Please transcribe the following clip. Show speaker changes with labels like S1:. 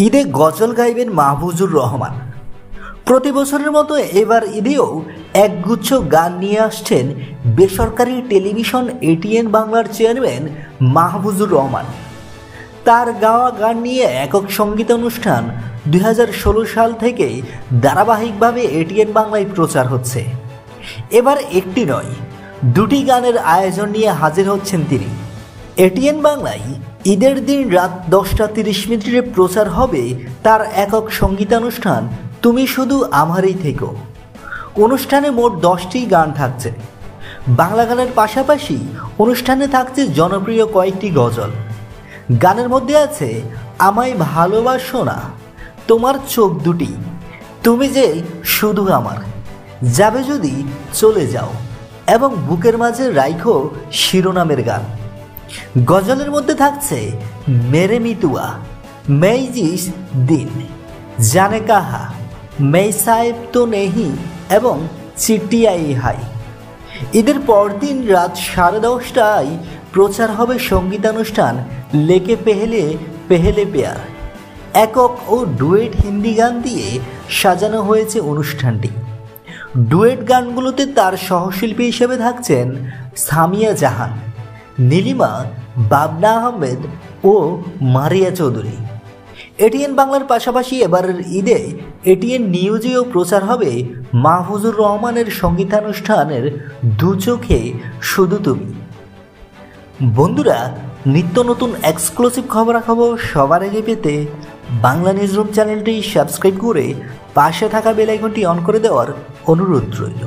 S1: ঈদে গজল গাইবেন মাহফুজুর রহমান। প্রতি বছরের মতো এবার ঈদেও একগুচ্ছ গান নিয়ে আসছেন বেসরকারি টেলিভিশন এটিএন বাংলার চেয়ারম্যান মাহফুজুর রহমান। তার গাওয়া গান নিয়ে একক সঙ্গীত অনুষ্ঠান 2016 সাল থেকে ধারাবাহিকভাবে এটিএন বাংলায় প্রচার হচ্ছে। এবার একটি নয়, দুটি গানের আয়োজন নিয়ে হাজির হচ্ছেন তিনি। এটিএন বাংলায় ঈদের দিন রাত 10:30 প্রচার হবে তার একক সঙ্গীতানুষ্ঠান তুমি শুধু আমারই থেকো। অনুষ্ঠানে মোট 10টি গান থাকছে। বাংলা গানের পাশাপাশি অনুষ্ঠানে থাকছে জনপ্রিয় কয়েকটি গজল। গানের মধ্যে আছে আমায় ভালোবাসো না, তোমার চোখ দুটি, তুমি যে শুধু আমার, যাবে যদি চলে যাও এবং বুকের মাঝে রাইখো শিরোনামের গান। গজলের মধ্যে থাকছে মেরে মিতুয়া, मैं जिस दिन जाने कहा मैं साहिब तो नहीं এবং চিঠি আই হাই। ঈদের পরদিন রাত 10:30টায় প্রচার হবে সঙ্গীতানুষ্ঠান লেকে পেহেলে পেহেলে পেয়ার। একক ও ডুয়েট হিন্দি গান দিয়ে সাজানো হয়েছে অনুষ্ঠানটি। ডুয়েট গানগুলোতে তার সহশিল্পী হিসেবে থাকছেন সামিয়া জাহান, নীলিমা, বাবনা আহমেদ ও মারিয়া চৌধুরী। এটিএন বাংলার পাশাপাশি এবারের ঈদে এটিএন নিউজেও প্রচার হবে মাহফুজুর রহমানের সঙ্গীতানুষ্ঠানের দু চোখে শুধু তুমি। বন্ধুরা, নিত্য নতুন এক্সক্লুসিভ খবরাখবর সবার আগে পেতে বাংলা নিউজরুম চ্যানেলটি সাবস্ক্রাইব করে পাশে থাকা বেল আইকনটি অন করে দেওয়ার অনুরোধ রইল।